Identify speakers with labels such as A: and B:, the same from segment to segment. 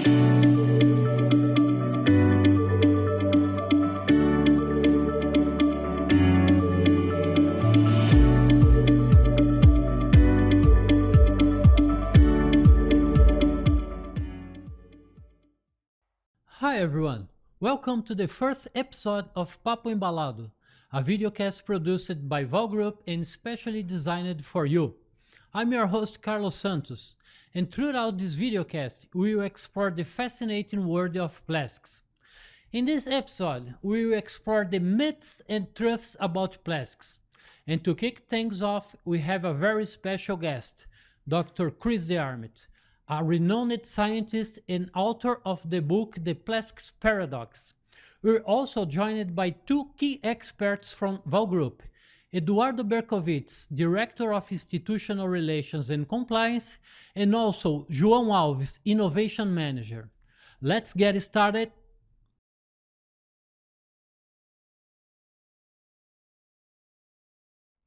A: Hi everyone, welcome to the first episode of PAPO EMBALADO, a videocast produced by Valgroup and specially designed for you. I'm your host Carlos Santos, and throughout this videocast we will explore the fascinating world of plastics. In this episode, we will explore the myths and truths about plastics. And to kick things off, we have a very special guest, Dr. Chris DeArmitt, a renowned scientist and author of the book The Plastics Paradox. We're also joined by two key experts from Valgroup, Eduardo Berkovitz, Director of Institutional Relations and Compliance, and also João Alves, Innovation Manager. Let's get started.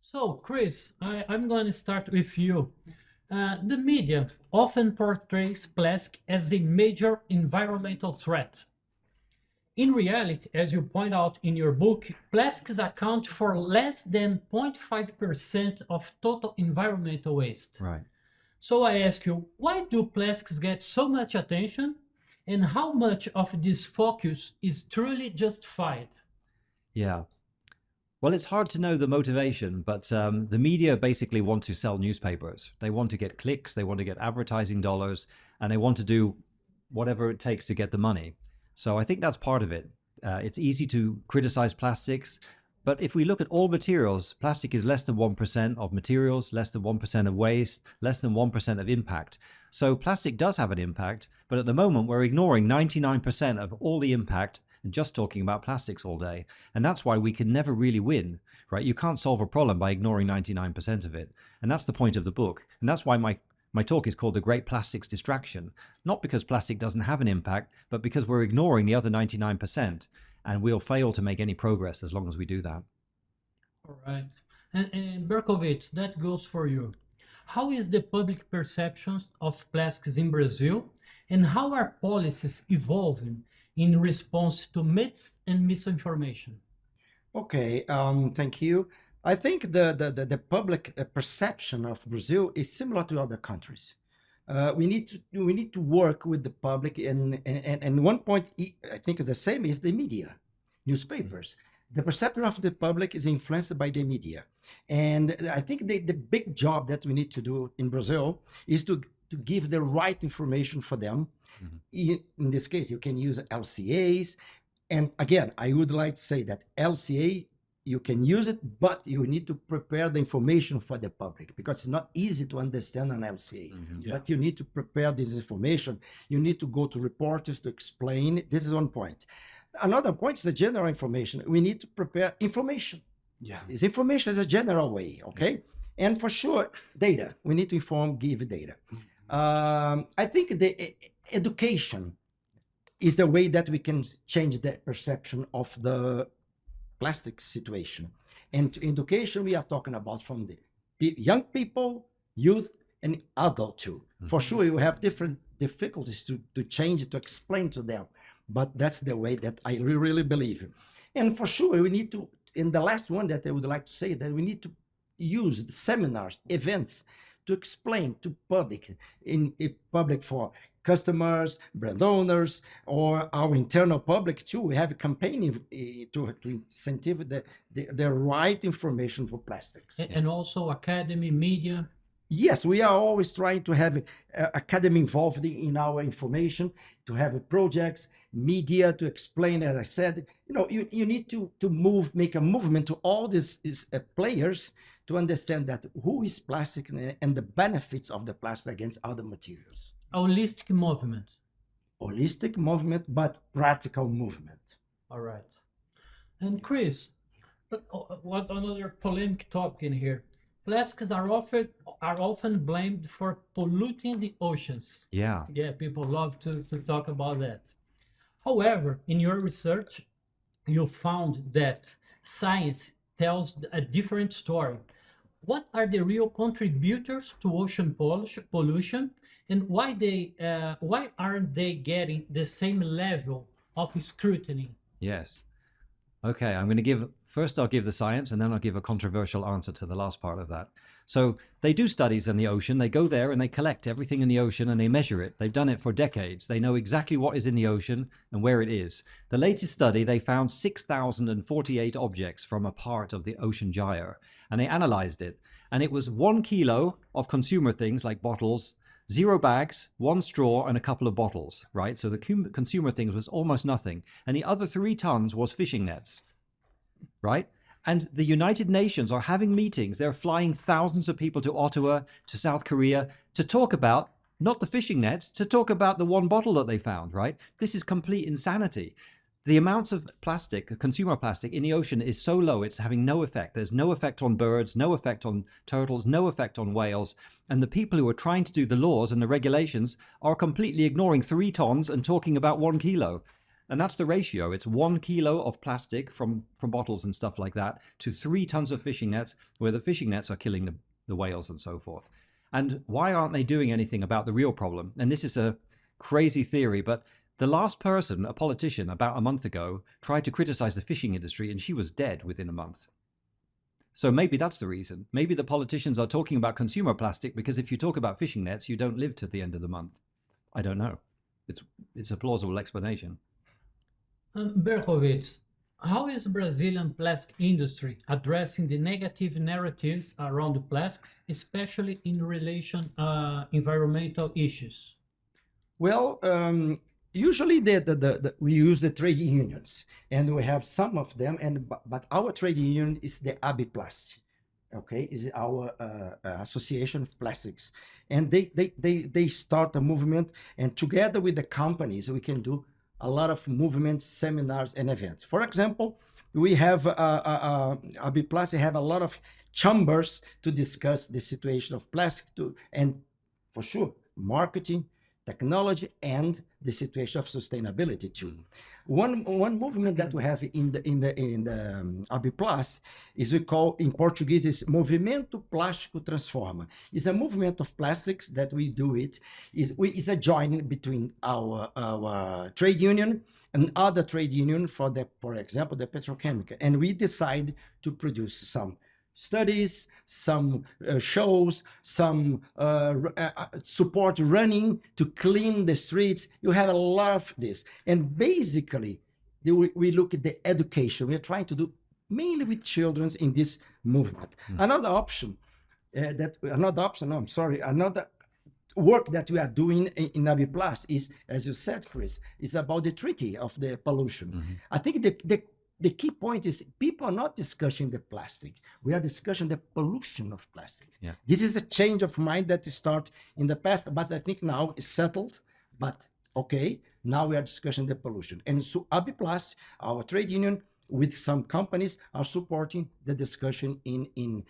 A: So, Chris, I'm going to start with you. The media often portrays plastic as a major environmental threat. In reality, as you point out in your book, plastics account for less than 0.5% of total environmental waste.
B: Right.
A: So I ask you, why do plastics get so much attention, and how much of this focus is truly justified?
B: Yeah. Well, it's hard to know the motivation, but the media basically want to sell newspapers. They want to get clicks, they want to get advertising dollars, and they want to do whatever it takes to get the money. So I think that's part of it. It's easy to criticize plastics, but if we look at all materials, plastic is less than 1% of materials, less than 1% of waste, less than 1% of impact. So plastic does have an impact, but at the moment we're ignoring 99% of all the impact and just talking about plastics all day. And that's why we can never really win, right? You can't solve a problem by ignoring 99% of it. And that's the point of the book. And that's why my talk is called The Great Plastics Distraction. Not because plastic doesn't have an impact, but because we're ignoring the other 99%. And we'll fail to make any progress as long as we do that.
A: All right. And Berkovitz, that goes for you. How is the public perception of plastics in Brazil, and how are policies evolving in response to myths and misinformation?
C: Okay, thank you. I think the public perception of Brazil is similar to other countries. We need to work with the public, and one point I think is the same is the media, newspapers. The perception of the public is influenced by the media, and I think the big job that we need to do in Brazil is to give the right information for them. In this case, you can use LCAs. And again, I would like to say that LCA, you can use it, but you need to prepare the information for the public because it's not easy to understand an LCA. But you need to prepare this information. You need to go to reporters to explain. This is one point. Another point is the general information. We need to prepare information. Yeah. This information is a general way, okay? And for sure, data. We need to give data. I think the education is the way that we can change the perception of the plastic situation. And education, we are talking about from the young people, youth, and adult too. For sure, you have different difficulties to change, to explain to them. But that's the way that I really believe. And for sure, we need to, and the last one that I would like to say, that we need to use the seminars, events, to explain to public, in public for customers, brand owners, or our internal public too. We have a campaign to incentivize the right information for plastics.
A: And also academy, media.
C: Yes, we are always trying to have academy involved in our information, to have projects, media to explain. As I said, you need to make a movement to all these players to understand that who is plastic and the benefits of the plastic against other materials.
A: Holistic movement.
C: Holistic movement, but practical movement.
A: All right. And Chris, what another polemic topic in here? Plastics are often blamed for polluting the oceans.
B: Yeah.
A: Yeah, people love to talk about that. However, in your research, you found that science tells a different story. What are the real contributors to ocean pollution, And why aren't they getting the same level of scrutiny?
B: Yes. Okay, I'll give the science, and then I'll give a controversial answer to the last part of that. So they do studies in the ocean. They go there and they collect everything in the ocean and they measure it. They've done it for decades. They know exactly what is in the ocean and where it is. The latest study, they found 6,048 objects from a part of the ocean gyre, and they analyzed it. And it was 1 kilo of consumer things like bottles, 0 bags, 1 straw, and a couple of bottles, right? So the consumer things was almost nothing. And the other 3 tons was fishing nets, right? And the United Nations are having meetings. They're flying thousands of people to Ottawa, to South Korea, to talk about, not the fishing nets, to talk about the 1 bottle that they found, right? This is complete insanity. The amounts of plastic, consumer plastic in the ocean is so low, it's having no effect. There's no effect on birds, no effect on turtles, no effect on whales. And the people who are trying to do the laws and the regulations are completely ignoring 3 tons and talking about 1 kilo. And that's the ratio. It's 1 kilo of plastic from bottles and stuff like that to 3 tons of fishing nets, where the fishing nets are killing the whales and so forth. And why aren't they doing anything about the real problem? And this is a crazy theory, but the last person, a politician, about a month ago, tried to criticize the fishing industry, and she was dead within a month. So maybe that's the reason. Maybe the politicians are talking about consumer plastic because if you talk about fishing nets, you don't live to the end of the month. I don't know. It's a plausible explanation.
A: Berkovitz, how is Brazilian plastic industry addressing the negative narratives around the plastics, especially in relation environmental issues?
C: Well, usually we use the trade unions, and we have some of them, but our trade union is the ABPLAST, okay, is our association of plastics, and they start a movement, and together with the companies we can do a lot of movements, seminars, and events. For example, we have ABPLAST have a lot of chambers to discuss the situation of plastic, and for sure marketing, technology, and the situation of sustainability too. One movement that we have in the ABPLAST is, we call in Portuguese, is Movimento Plástico Transforma. It's a movement of plastics that we do it. Is a joining between our trade union and other trade union for example, the petrochemical. And we decide to produce some studies, some shows, some support running to clean the streets. You have a lot of this. And basically, we look at the education. We're trying to do mainly with children in this movement. Another work that we are doing in ABPLAST is, as you said, Chris, is about the treaty of the pollution. I think the key point is people are not discussing the plastic. We are discussing the pollution of plastic.
B: Yeah.
C: This is a change of mind that started in the past, but I think now it's settled. But okay, now we are discussing the pollution. And so ABPLAST, our trade union, with some companies, are supporting the discussion in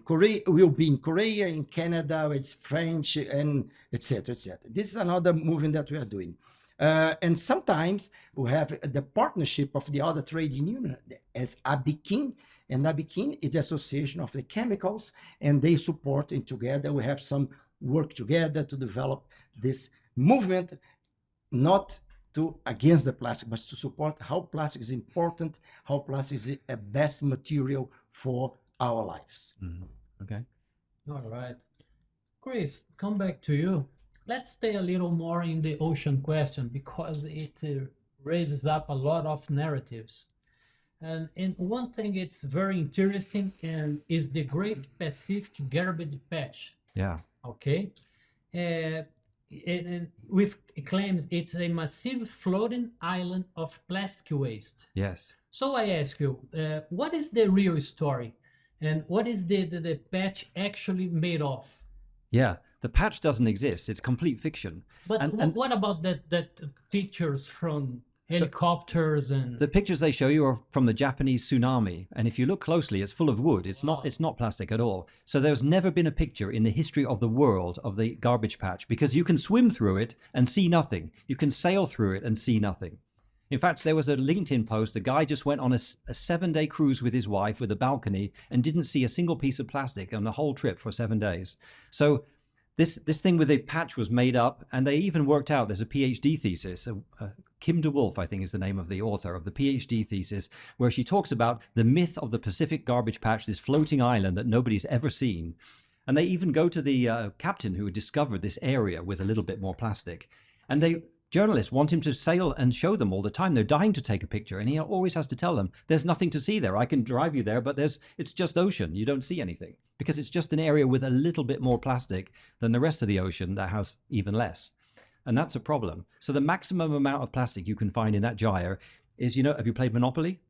C: Korea. We'll be in Korea, in Canada, it's French, and etc. etc. This is another movement that we are doing. And sometimes we have the partnership of the other trade union as ABIKIN, and ABIKIN is the association of the chemicals, and they support, and together we have some work together to develop this movement, not to against the plastic, but to support how plastic is important, how plastic is a best material for our lives.
B: Okay.
A: All right. Chris, come back to you. Let's stay a little more in the ocean question because it raises up a lot of narratives. And one thing it's very interesting and is the Great Pacific Garbage Patch.
B: Yeah.
A: Okay. And with claims it's a massive floating island of plastic waste.
B: Yes.
A: So I ask you, what is the real story? And what is the patch actually made of?
B: Yeah. The patch doesn't exist. It's complete fiction.
A: But what about that pictures from helicopters and
B: the pictures they show you are from the Japanese tsunami, and if you look closely, it's full of wood. It's not plastic at all. So there's never been a picture in the history of the world of the garbage patch, because you can swim through it and see nothing. You can sail through it and see nothing. In fact, there was a LinkedIn post. A guy just went on a 7-day cruise with his wife with a balcony and didn't see a single piece of plastic on the whole trip for 7 days. So This thing with the patch was made up, and they even worked out, there's a PhD thesis, Kim DeWolf, I think is the name of the author of the PhD thesis, where she talks about the myth of the Pacific garbage patch, this floating island that nobody's ever seen. And they even go to the captain who had discovered this area with a little bit more plastic. And journalists want him to sail and show them all the time. They're dying to take a picture, and he always has to tell them, there's nothing to see there. I can drive you there, but it's just ocean. You don't see anything, because it's just an area with a little bit more plastic than the rest of the ocean that has even less. And that's a problem. So the maximum amount of plastic you can find in that gyre is, have you played Monopoly?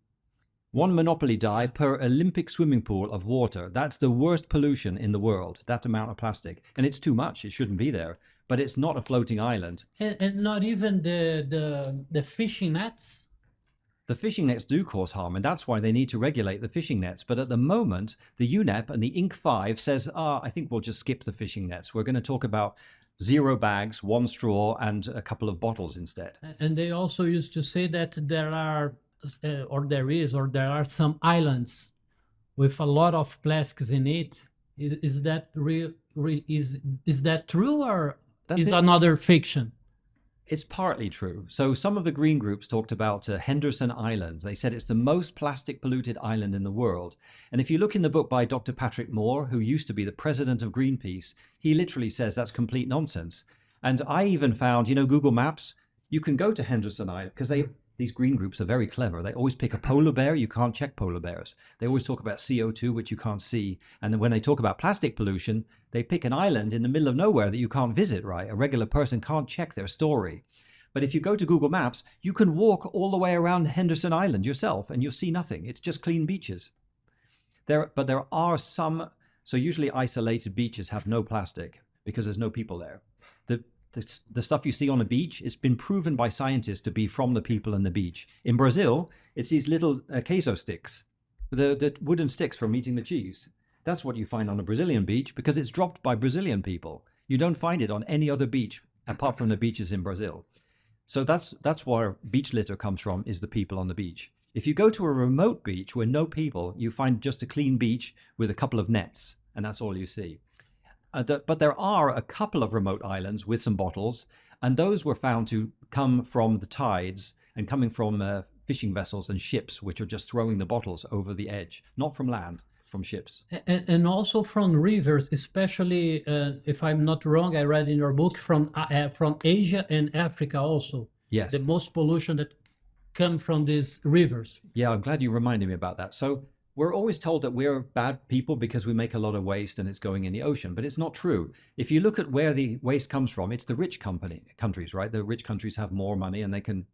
B: One Monopoly die per Olympic swimming pool of water. That's the worst pollution in the world, that amount of plastic. And it's too much. It shouldn't be there. But it's not a floating island.
A: And not even the fishing nets?
B: The fishing nets do cause harm, and that's why they need to regulate the fishing nets. But at the moment, the UNEP and the Inc. 5 says, I think we'll just skip the fishing nets. We're going to talk about 0 bags, 1 straw, and a couple of bottles instead.
A: And they also used to say that there are some islands with a lot of plastics in it. Is that real? Is that true, or is another fiction?
B: It's partly true. So some of the green groups talked about Henderson Island. They said it's the most plastic polluted island in the world. And if you look in the book by Dr. Patrick Moore, who used to be the president of Greenpeace, he literally says that's complete nonsense. And I even found, Google Maps, you can go to Henderson Island, because these green groups are very clever. They always pick a polar bear. You can't check polar bears. They always talk about CO2, which you can't see. And then when they talk about plastic pollution, they pick an island in the middle of nowhere that you can't visit, right? A regular person can't check their story. But if you go to Google Maps, you can walk all the way around Henderson Island yourself, and you'll see nothing. It's just clean beaches. But there are some, so usually isolated beaches have no plastic because there's no people there. The stuff you see on a beach, it's been proven by scientists to be from the people on the beach. In Brazil, it's these little queso sticks, the wooden sticks from eating the cheese. That's what you find on a Brazilian beach because it's dropped by Brazilian people. You don't find it on any other beach apart from the beaches in Brazil. So that's where beach litter comes from, is the people on the beach. If you go to a remote beach where no people, you find just a clean beach with a couple of nets, and that's all you see. But there are a couple of remote islands with some bottles, and those were found to come from the tides and coming from fishing vessels and ships, which are just throwing the bottles over the edge, not from land, from ships.
A: And also from rivers, especially, if I'm not wrong, I read in your book, from Asia and Africa also.
B: Yes.
A: The most pollution that come from these rivers.
B: Yeah, I'm glad you reminded me about that. So we're always told that we're bad people because we make a lot of waste and it's going in the ocean, but it's not true. If you look at where the waste comes from, it's the rich countries, right? The rich countries have more money and they can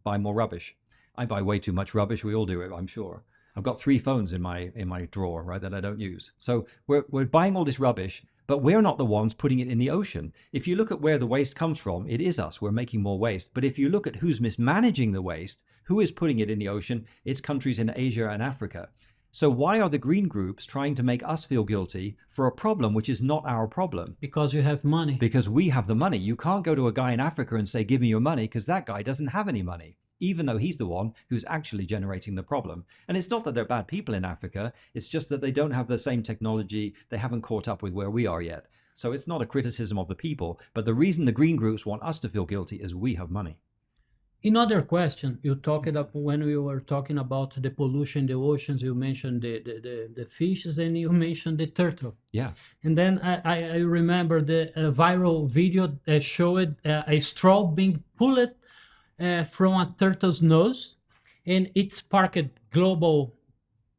B: buy more rubbish. I buy way too much rubbish. We all do it, I'm sure. I've got 3 phones in my drawer, right, that I don't use. So we're buying all this rubbish, but we're not the ones putting it in the ocean. If you look at where the waste comes from, it is us. We're making more waste. But if you look at who's mismanaging the waste, who is putting it in the ocean, it's countries in Asia and Africa. So why are the green groups trying to make us feel guilty for a problem which is not our problem?
A: Because you have money.
B: Because we have the money. You can't go to a guy in Africa and say, give me your money, because that guy doesn't have any money, even though he's the one who's actually generating the problem. And it's not that they're bad people in Africa. It's just that they don't have the same technology. They haven't caught up with where we are yet. So it's not a criticism of the people. But the reason the green groups want us to feel guilty is we have money.
A: Another question, you talked about when we were talking about the pollution in the oceans, you mentioned the fishes and you mentioned the turtle.
B: Yeah.
A: And then I remember the viral video showed a straw being pulled from a turtle's nose, and it sparked global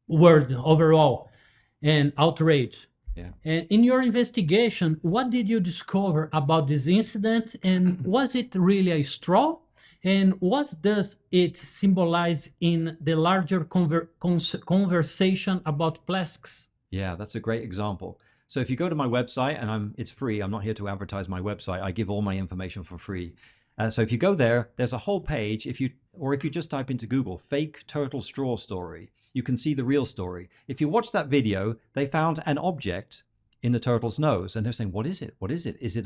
A: world overall and outrage.
B: Yeah.
A: And in your investigation, what did you discover about this incident, and was it really a straw? And what does it symbolize in the larger conversation about plastics?
B: Yeah, that's a great example. So if you go to my website, and it's free, I'm not here to advertise my website. I give all my information for free. So if you go there, there's a whole page. If you just type into Google, fake turtle straw story, you can see the real story. If you watch that video, they found an object in the turtle's nose, and they're saying, what is it? What is it? Is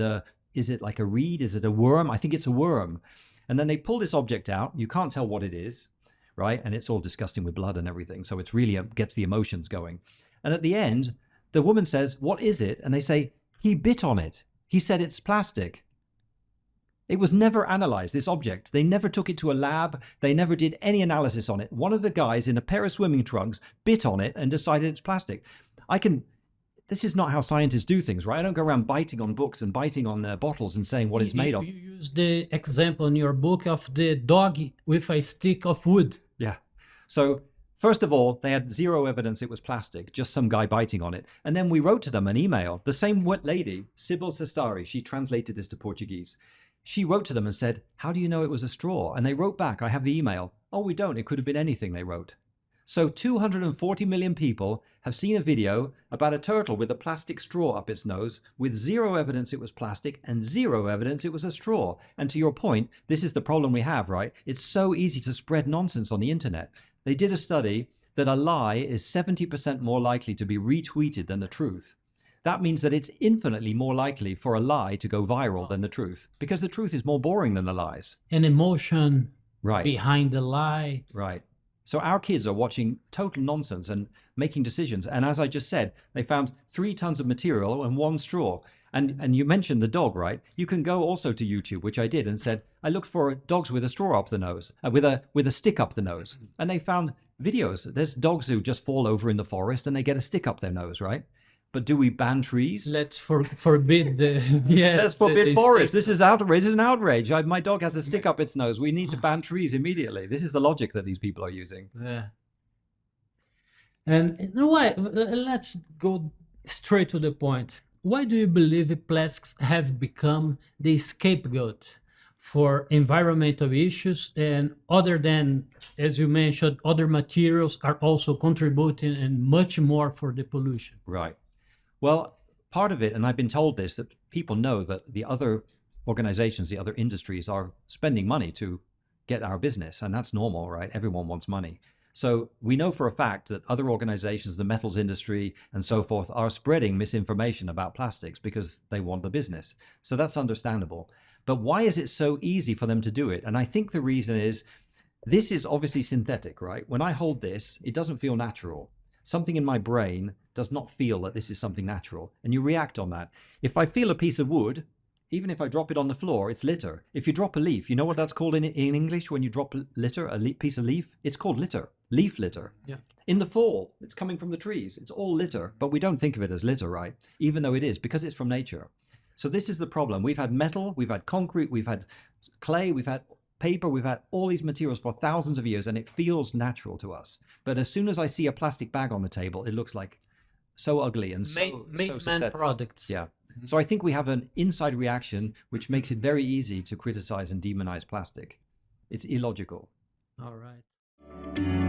B: it like a reed? Is it a worm? I think it's a worm. And then they pull this object out. You can't tell what it is, right? And it's all disgusting with blood and everything. So it's really gets the emotions going. And at the end, the woman says, what is it? And they say, he bit on it. He said it's plastic. It was never analyzed, this object. They never took it to a lab. They never did any analysis on it. One of the guys in a pair of swimming trunks bit on it and decided it's plastic. This is not how scientists do things, right? I don't go around biting on books and biting on bottles and saying what it's made of.
A: You use the example in your book of the dog with a stick of wood.
B: Yeah. So first of all, they had zero evidence it was plastic, just some guy biting on it. And then we wrote to them an email. The same lady, Sybil Sestari, she translated this to Portuguese. She wrote to them and said, how do you know it was a straw? And they wrote back, I have the email. Oh, we don't. It could have been anything, they wrote. So 240 million people have seen a video about a turtle with a plastic straw up its nose with zero evidence it was plastic and zero evidence it was a straw. And to your point, this is the problem we have, right? It's so easy to spread nonsense on the internet. They did a study that a lie is 70% more likely to be retweeted than the truth. That means that it's infinitely more likely for a lie to go viral than the truth, because the truth is more boring than the lies.
A: An emotion
B: Right.
A: behind the lie.
B: Right. So our kids are watching total nonsense and making decisions. And as I just said, they found 3 tons of material and 1 straw. And you mentioned the dog, right? You can go also to YouTube, which I did, and said, I looked for dogs with a straw up the nose, with a stick up the nose. And they found videos. There's dogs who just fall over in the forest and they get a stick up their nose, right? But do we ban trees?
A: Let's forbid the yes.
B: Let's forbid forests. This is outrage. This is an outrage. My dog has a stick up its nose. We need to ban trees immediately. This is the logic that these people are using.
A: Yeah. And you know what? Let's go straight to the point. Why do you believe plastics have become the scapegoat for environmental issues, and other than, as you mentioned, other materials are also contributing and much more for the pollution?
B: Right. Well, part of it, and I've been told this, that people know that the other organizations, the other industries are spending money to get our business, and that's normal, right? Everyone wants money. So we know for a fact that other organizations, the metals industry and so forth, are spreading misinformation about plastics because they want the business. So that's understandable. But why is it so easy for them to do it? And I think the reason is, this is obviously synthetic, right? When I hold this, it doesn't feel natural. Something in my brain does not feel that this is something natural, and you react on that. If I feel a piece of wood, even if I drop it on the floor, it's litter. If you drop a leaf, you know what that's called in English when you drop litter, piece of leaf? It's called litter, leaf litter.
A: Yeah.
B: In the fall, it's coming from the trees. It's all litter, but we don't think of it as litter, right? Even though it is, because it's from nature. So this is the problem. We've had metal, we've had concrete, we've had clay, we've had paper, we've had all these materials for thousands of years, and it feels natural to us. But as soon as I see a plastic bag on the table, it looks like so ugly and so
A: man
B: synthetic.
A: products.
B: Yeah. So I think we have an inside reaction which makes it very easy to criticize and demonize plastic. It's illogical.
A: All right.